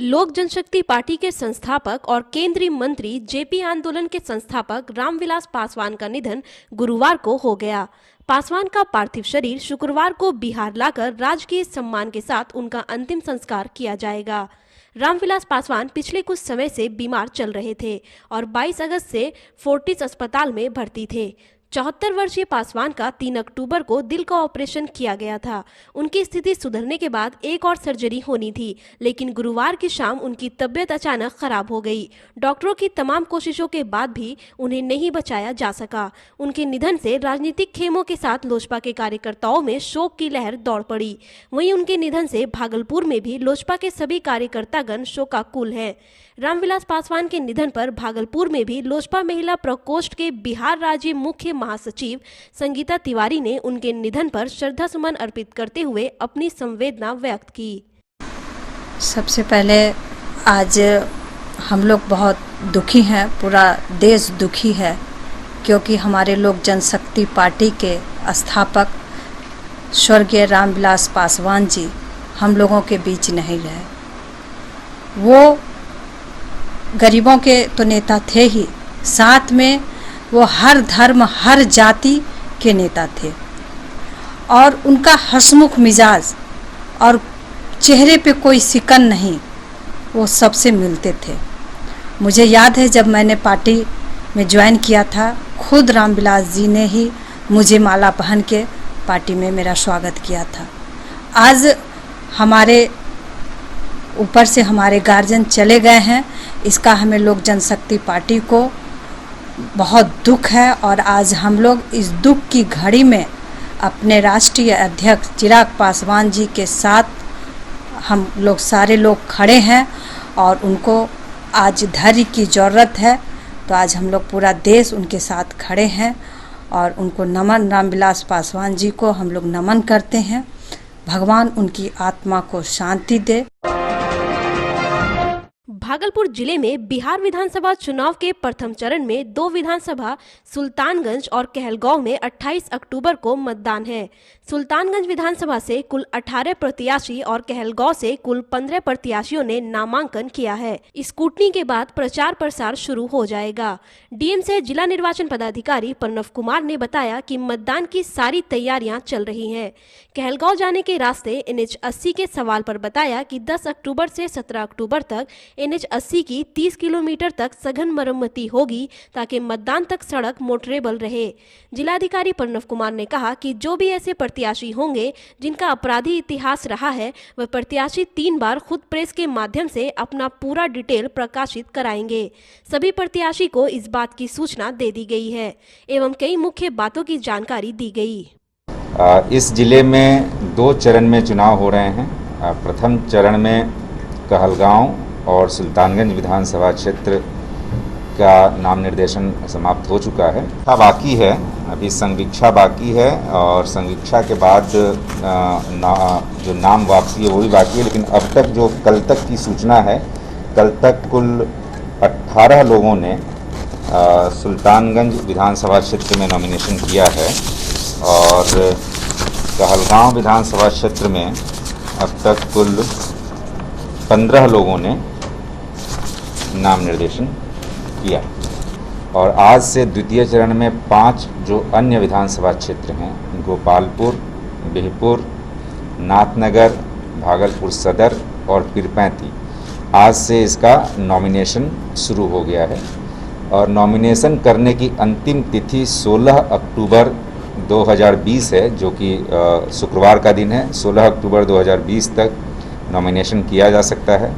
लोक जनशक्ति पार्टी के संस्थापक और केंद्रीय मंत्री जेपी आंदोलन के संस्थापक रामविलास पासवान का निधन गुरुवार को हो गया। पासवान का पार्थिव शरीर शुक्रवार को बिहार लाकर राजकीय सम्मान के साथ उनका अंतिम संस्कार किया जाएगा। रामविलास पासवान पिछले कुछ समय से बीमार चल रहे थे और 22 अगस्त से फोर्टिस अस्पताल में भर्ती थे। 74 वर्षीय पासवान का 3 अक्टूबर को दिल का ऑपरेशन किया गया था। उनकी स्थिति सुधरने के बाद एक और सर्जरी होनी थी, लेकिन गुरुवार की शाम उनकी तबीयत अचानक खराब हो गई। डॉक्टरों की तमाम कोशिशों के बाद भी उन्हें नहीं बचाया जा सका। उनके निधन से राजनीतिक खेमों के साथ लोजपा के कार्यकर्ताओं में शोक की लहर दौड़ पड़ी। वहीं उनके निधन से भागलपुर में भी लोजपा के सभी कार्यकर्तागण शोकाकुल हैं। रामविलास पासवान के निधन पर भागलपुर में भी लोजपा महिला प्रकोष्ठ के बिहार राज्य मुख्य महासचिव संगीता तिवारी ने उनके निधन पर श्रद्धा सुमन अर्पित करते हुए अपनी संवेदना व्यक्त की। सबसे पहले आज हम लोग बहुत दुखी हैं, पूरा देश दुखी है, क्योंकि हमारे लोक जनशक्ति पार्टी के स्थापक स्वर्गीय रामविलास पासवान जी हम लोगों के बीच नहीं रहे। वो गरीबों के तो नेता थे ही, साथ में वो हर धर्म हर जाति के नेता थे और उनका हंसमुख मिजाज और चेहरे पे कोई सिकन नहीं, वो सबसे मिलते थे। मुझे याद है जब मैंने पार्टी में ज्वाइन किया था, खुद रामविलास जी ने ही मुझे माला पहन के पार्टी में मेरा स्वागत किया था। आज हमारे ऊपर से हमारे गार्जियन चले गए हैं, इसका हमें लोक जनशक्ति पार्टी को बहुत दुख है और आज हम लोग इस दुख की घड़ी में अपने राष्ट्रीय अध्यक्ष चिराग पासवान जी के साथ हम लोग सारे लोग खड़े हैं और उनको आज धैर्य की ज़रूरत है, तो आज हम लोग पूरा देश उनके साथ खड़े हैं और उनको नमन, रामविलास पासवान जी को हम लोग नमन करते हैं। भगवान उनकी आत्मा को शांति दे। भागलपुर जिले में बिहार विधानसभा चुनाव के प्रथम चरण में 2 विधानसभा सुल्तानगंज और कहलगांव में 28 अक्टूबर को मतदान है। सुल्तानगंज विधानसभा से कुल 18 प्रत्याशी और कहलगांव से कुल 15 प्रत्याशियों ने नामांकन किया है। स्कूटनी के बाद प्रचार प्रसार शुरू हो जाएगा। डीएम से जिला निर्वाचन पदाधिकारी प्रणव कुमार ने बताया कि मतदान की सारी तैयारियां चल रही हैं। कहलगांव जाने के रास्ते NH 80 के सवाल पर बताया कि 10 अक्टूबर से 17 अक्टूबर तक NH 80 की 30 किलोमीटर तक सघन मरम्मती होगी ताकि मतदान तक सड़क मोटरेबल रहे। जिलाधिकारी प्रणव कुमार ने कहा कि जो भी ऐसे प्रत्याशी होंगे जिनका अपराधी इतिहास रहा है, वह प्रत्याशी 3 बार खुद प्रेस के माध्यम से अपना पूरा डिटेल प्रकाशित कराएंगे। सभी प्रत्याशी को इस बात की सूचना दे दी गई है एवं कई मुख्य बातों की जानकारी दी गई। इस जिले में 2 चरण में चुनाव हो रहे हैं। प्रथम चरण में कहलगांव और सुल्तानगंज विधानसभा क्षेत्र का नाम निर्देशन समाप्त हो चुका है। बाकी है, अभी संवीक्षा बाकी है और संवीक्षा के बाद जो नाम वापसी है वो भी बाकी है। लेकिन अब तक जो कल तक की सूचना है, कल तक कुल 18 लोगों ने सुल्तानगंज विधानसभा क्षेत्र में नॉमिनेशन किया है और कहलगांव विधानसभा क्षेत्र में अब तक कुल 15 लोगों ने नाम निर्देशन किया और आज से द्वितीय चरण में 5 जो अन्य विधानसभा क्षेत्र हैं, गोपालपुर, बिहपुर, नाथनगर, भागलपुर सदर और पीरपैंती, आज से इसका नॉमिनेशन शुरू हो गया है और नॉमिनेशन करने की अंतिम तिथि 16 अक्टूबर 2020 है, जो कि शुक्रवार का दिन है। 16 अक्टूबर 2020 तक नॉमिनेशन किया जा सकता है।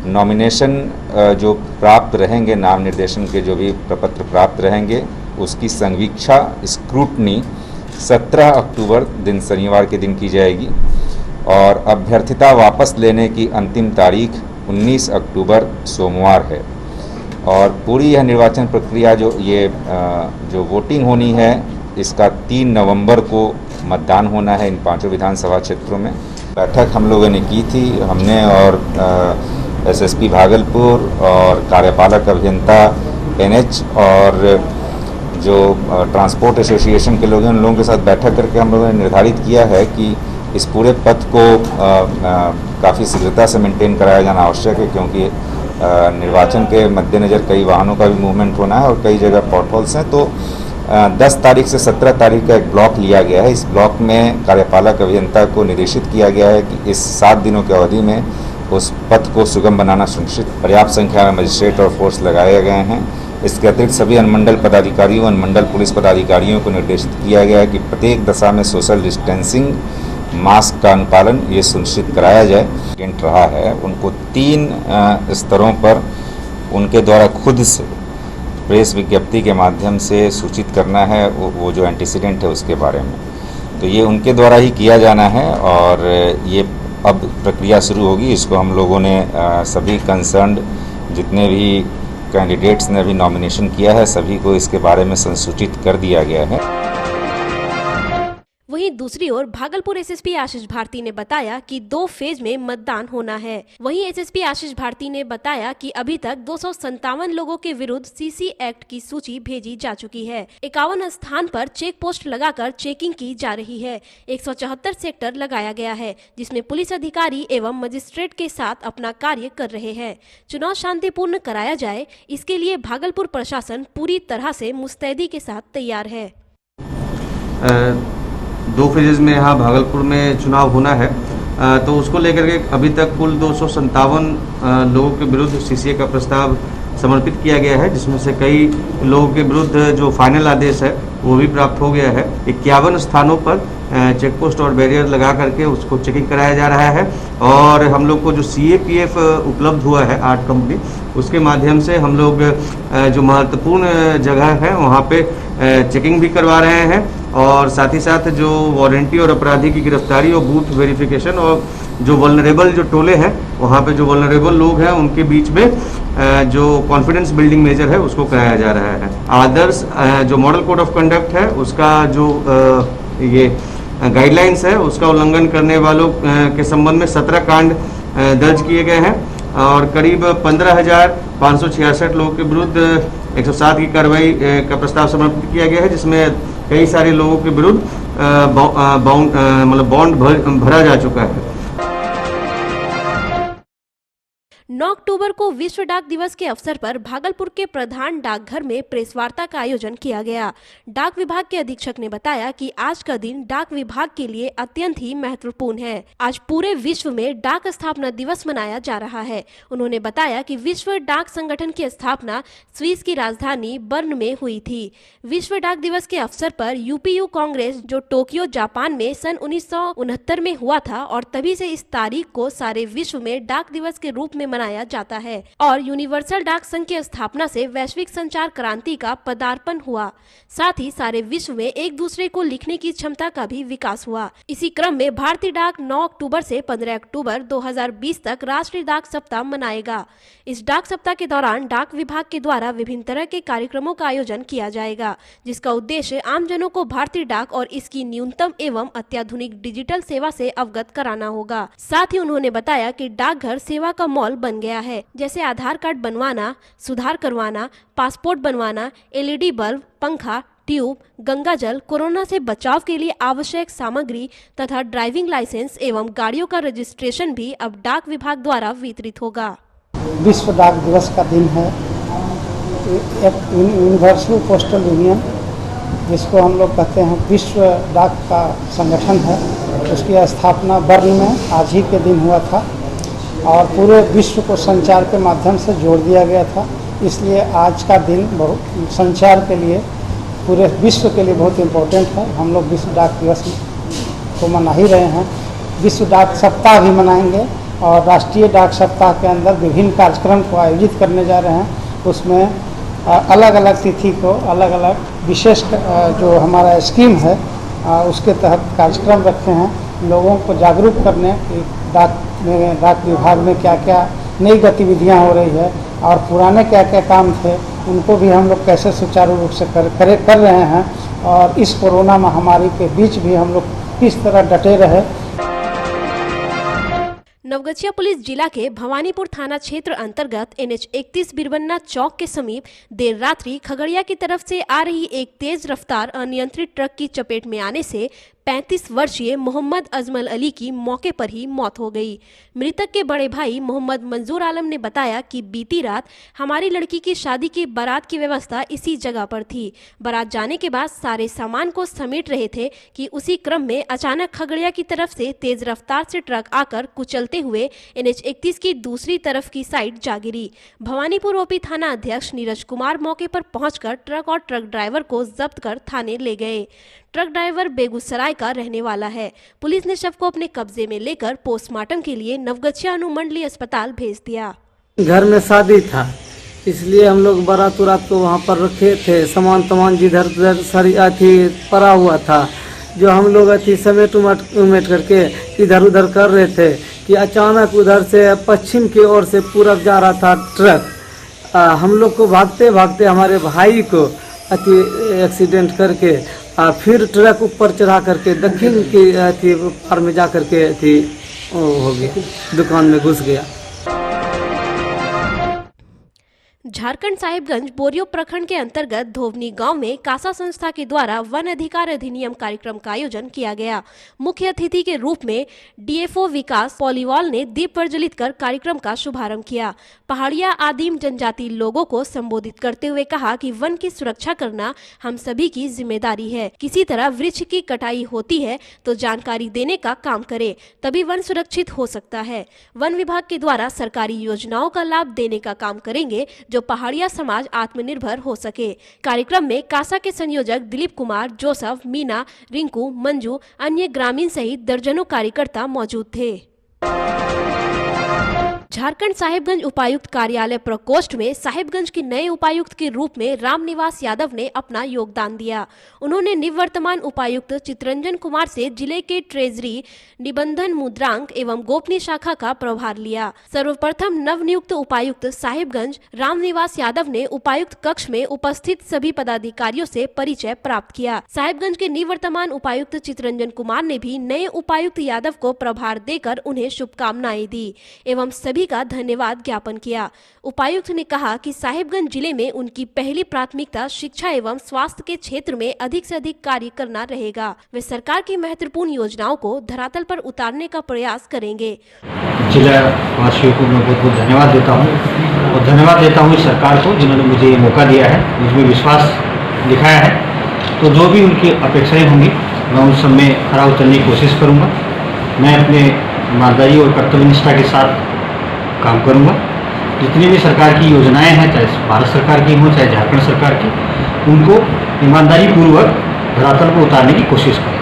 नॉमिनेशन जो प्राप्त रहेंगे, नाम निर्देशन के जो भी प्रपत्र प्राप्त रहेंगे, उसकी संवीक्षा स्क्रूटनी 17 अक्टूबर दिन शनिवार के दिन की जाएगी और अभ्यर्थिता वापस लेने की अंतिम तारीख 19 अक्टूबर सोमवार है। और पूरी यह निर्वाचन प्रक्रिया जो वोटिंग होनी है, इसका 3 नवंबर को मतदान होना है इन 5 विधानसभा क्षेत्रों में। बैठक हम लोगों ने की थी, हमने और SSP भागलपुर और कार्यपालक अभियंता NH और जो ट्रांसपोर्ट एसोसिएशन के लोग हैं, उन लोगों के साथ बैठक करके हम लोगों ने निर्धारित किया है कि इस पूरे पथ को काफ़ी शीघ्रता से मेंटेन कराया जाना आवश्यक है, क्योंकि निर्वाचन के मद्देनज़र कई वाहनों का भी मूवमेंट होना है और कई जगह पॉटहोल्स हैं। तो 10 तारीख से 17 तारीख का एक ब्लॉक लिया गया है। इस ब्लॉक में कार्यपालक अभियंता को निर्देशित किया गया है कि इस 7 दिनों की अवधि में उस पथ को सुगम बनाना सुनिश्चित। पर्याप्त संख्या में मजिस्ट्रेट और फोर्स लगाए गए हैं। इसके अतिरिक्त सभी अनुमंडल पदाधिकारियों, अनुमंडल पुलिस पदाधिकारियों को निर्देशित किया गया है कि प्रत्येक दशा में सोशल डिस्टेंसिंग, मास्क का अनुपालन ये सुनिश्चित कराया जाए। इंट रहा है उनको 3 स्तरों पर उनके द्वारा खुद से प्रेस विज्ञप्ति के माध्यम से सूचित करना है वो जो एंटीसीडेंट है उसके बारे में। तो ये उनके द्वारा ही किया जाना है और ये अब प्रक्रिया शुरू होगी। इसको हम लोगों ने सभी कंसर्न्ड जितने भी कैंडिडेट्स ने अभी नॉमिनेशन किया है सभी को इसके बारे में संसूचित कर दिया गया है। वहीं दूसरी ओर भागलपुर एसएसपी आशीष भारती ने बताया कि 2 फेज में मतदान होना है। वहीं एसएसपी आशीष भारती ने बताया कि अभी तक 257 लोगों के विरुद्ध सीसी एक्ट की सूची भेजी जा चुकी है। 51 स्थान पर चेक पोस्ट लगाकर चेकिंग की जा रही है। 174 सेक्टर लगाया गया है, जिसमें पुलिस अधिकारी एवं मजिस्ट्रेट के साथ अपना कार्य कर रहे हैं। चुनाव शांतिपूर्ण कराया जाए, इसके लिए भागलपुर प्रशासन पूरी तरह से मुस्तैदी के साथ तैयार है। 2 फेजेज में यहाँ भागलपुर में चुनाव होना है, तो उसको लेकर के अभी तक कुल 257 लोगों के विरुद्ध सीसीए का प्रस्ताव समर्पित किया गया है, जिसमें से कई लोगों के विरुद्ध जो फाइनल आदेश है वो भी प्राप्त हो गया है। 51 स्थानों पर चेक पोस्ट और बैरियर लगा करके उसको चेकिंग कराया जा रहा है और हम लोग को जो CAPF उपलब्ध हुआ है 8 कंपनी, उसके माध्यम से हम लोग जो महत्वपूर्ण जगह है वहाँ पे चेकिंग भी करवा रहे हैं और साथ ही साथ जो वारंटी और अपराधी की गिरफ्तारी और बूथ वेरिफिकेशन और जो वल्नरेबल जो टोले हैं वहाँ पे जो वल्नरेबल लोग हैं उनके बीच में जो कॉन्फिडेंस बिल्डिंग मेजर है उसको कराया जा रहा है। आदर्श जो मॉडल कोड ऑफ कंडक्ट है उसका जो ये गाइडलाइंस है उसका उल्लंघन करने वालों के संबंध में 17 कांड दर्ज किए गए हैं और करीब 15,566 लोगों के विरुद्ध 107 की कार्रवाई का प्रस्ताव समर्पित किया गया है, जिसमें कई सारे लोगों के विरुद्ध बॉन्ड भरा जा चुका है। 9 अक्टूबर को विश्व डाक दिवस के अवसर पर भागलपुर के प्रधान डाकघर में प्रेस वार्ता का आयोजन किया गया। डाक विभाग के अधीक्षक ने बताया कि आज का दिन डाक विभाग के लिए अत्यंत ही महत्वपूर्ण है। आज पूरे विश्व में डाक स्थापना दिवस मनाया जा रहा है। उन्होंने बताया कि विश्व डाक संगठन की स्थापना स्विस की राजधानी बर्न में हुई थी। विश्व डाक दिवस के अवसर पर यूपीयू कांग्रेस जो टोक्यो जापान में सन 1969 में हुआ था और तभी से इस तारीख को सारे विश्व में डाक दिवस के रूप में मनाया जाता है और यूनिवर्सल डाक संघ की स्थापना से वैश्विक संचार क्रांति का पदार्पण हुआ। साथ ही सारे विश्व में एक दूसरे को लिखने की क्षमता का भी विकास हुआ। इसी क्रम में भारतीय डाक 9 अक्टूबर से 15 अक्टूबर 2020 तक राष्ट्रीय डाक सप्ताह मनाएगा। इस डाक सप्ताह के दौरान डाक विभाग के द्वारा विभिन्न तरह के कार्यक्रमों का आयोजन किया जाएगा, जिसका उद्देश्य आमजनों को भारतीय डाक और इसकी न्यूनतम एवं अत्याधुनिक डिजिटल सेवा से अवगत कराना होगा। साथ ही उन्होंने बताया कि डाकघर सेवा का मॉल बन गया है, जैसे आधार कार्ड बनवाना, सुधार करवाना, पासपोर्ट बनवाना, LED बल्ब, पंखा, ट्यूब, गंगा जल, कोरोना से बचाव के लिए आवश्यक सामग्री तथा ड्राइविंग लाइसेंस एवं गाड़ियों का रजिस्ट्रेशन भी अब डाक विभाग द्वारा वितरित होगा। विश्व डाक दिवस का दिन है। एक यूनिवर्सल पोस्टल यूनियन, जिसको हम लोग कहते हैं विश्व डाक का संगठन है, उसकी स्थापना बर्न में आज ही के दिन हुआ था और पूरे विश्व को संचार के माध्यम से जोड़ दिया गया था। इसलिए आज का दिन बहुत संचार के लिए पूरे विश्व के लिए बहुत इम्पोर्टेंट है। हम लोग विश्व डाक दिवस को मना ही रहे हैं। विश्व डाक सप्ताह भी मनाएंगे और राष्ट्रीय डाक सप्ताह के अंदर विभिन्न कार्यक्रम को आयोजित करने जा रहे हैं। उसमें अलग अलग तिथि को अलग अलग विशेष जो हमारा स्कीम है उसके तहत कार्यक्रम रखे हैं। लोगों को जागरूक करने की डाक विभाग में क्या क्या नई गतिविधियां हो रही है और पुराने क्या क्या काम थे उनको भी हम लोग कैसे सुचारू रूप से कर रहे हैं और इस कोरोना महामारी के बीच भी हम लोग किस तरह डटे रहे। नवगछिया पुलिस जिला के भवानीपुर थाना क्षेत्र अंतर्गत NH 31 बिरबन्ना चौक के समीप देर रात्रि खगड़िया की तरफ से आ रही एक तेज रफ्तार अनियंत्रित ट्रक की चपेट में आने से 35 वर्षीय मोहम्मद अजमल अली की मौके पर ही मौत हो गई। मृतक के बड़े भाई मोहम्मद मंजूर आलम ने बताया कि बीती रात हमारी लड़की की शादी की बारात की व्यवस्था इसी जगह पर थी। बारात जाने के बाद सारे सामान को समेट रहे थे कि उसी क्रम में अचानक खगड़िया की तरफ से तेज रफ्तार से ट्रक आकर कुचलते हुए NH 31 की दूसरी तरफ की साइड जा गिरी। भवानीपुर ओपी थाना अध्यक्ष नीरज कुमार मौके पर पहुंचकर ट्रक और ट्रक ड्राइवर को जब्त कर थाने ले गए। ट्रक ड्राइवर बेगूसराय का रहने वाला है। पुलिस ने शव को अपने कब्जे में लेकर पोस्टमार्टम के लिए नवगछिया अनुमंडलीय अस्पताल भेज दिया। घर में शादी था, इसलिए हम लोग बारात उरात को वहाँ पर रखे थे। सामान जिधर उधर सरिया थी पड़ा हुआ था, जो हम लोग अथी समेट उमेट करके इधर उधर कर रहे थे कि अचानक उधर से पश्चिम की ओर से पूरब जा रहा था ट्रक। हम लोग को भागते भागते हमारे भाई को अति एक्सीडेंट करके फिर ट्रक ऊपर चढ़ा करके दक्षिण की अथी पार में जा करके अथी हो गया, दुकान में घुस गया। झारखंड साहिबगंज बोरियो प्रखंड के अंतर्गत धोवनी गांव में कासा संस्था के द्वारा वन अधिकार अधिनियम कार्यक्रम का आयोजन किया गया। मुख्य अतिथि के रूप में DFO विकास पॉलीवाल ने दीप प्रज्वलित कर कार्यक्रम का शुभारंभ किया। पहाड़िया आदिम जनजाति लोगों को संबोधित करते हुए कहा कि वन की सुरक्षा करना हम सभी की जिम्मेदारी है। किसी तरह वृक्ष की कटाई होती है तो जानकारी देने का काम करें, तभी वन सुरक्षित हो सकता है। वन विभाग के द्वारा सरकारी योजनाओं का लाभ देने का काम करेंगे जो पहाड़िया समाज आत्मनिर्भर हो सके। कार्यक्रम में कासा के संयोजक दिलीप कुमार, जोसफ, मीना, रिंकू, मंजू, अन्य ग्रामीण सहित दर्जनों कार्यकर्ता मौजूद थे। झारखंड साहिबगंज उपायुक्त कार्यालय प्रकोष्ठ में साहिबगंज के नए उपायुक्त के रूप में रामनिवास यादव ने अपना योगदान दिया। उन्होंने निवर्तमान उपायुक्त चितरंजन कुमार से जिले के ट्रेजरी, निबंधन, मुद्रांक एवं गोपनीय शाखा का प्रभार लिया। सर्वप्रथम नवनियुक्त उपायुक्त साहिबगंज रामनिवास यादव ने उपायुक्त कक्ष में उपस्थित सभी पदाधिकारियों से परिचय प्राप्त किया। साहिबगंज के निवर्तमान उपायुक्त चितरंजन कुमार ने भी नए उपायुक्त यादव को प्रभार देकर उन्हें शुभकामनाएं दी एवं सभी का धन्यवाद ज्ञापन किया। उपायुक्त ने कहा कि साहिबगंज जिले में उनकी पहली प्राथमिकता शिक्षा एवं स्वास्थ्य के क्षेत्र में अधिक से अधिक कार्य करना रहेगा। वे सरकार की महत्वपूर्ण योजनाओं को धरातल पर उतारने का प्रयास करेंगे। जिला वासियों को मैं बहुत बहुत धन्यवाद देता हूँ और धन्यवाद देता हूँ इस सरकार को जिन्होंने मुझे ये मौका दिया है, मुझमें विश्वास दिखाया है। तो जो भी उनकी अपेक्षाएं होंगी मैं उन सब में खरा उतरने की कोशिश करूँगा। मैं अपने ईमानदारी और कर्तव्य निष्ठा के साथ काम करूँगा। जितनी भी सरकार की योजनाएं हैं, चाहे भारत सरकार की हो चाहे झारखंड सरकार की, उनको ईमानदारी पूर्वक धरातल पर उतारने की कोशिश करें।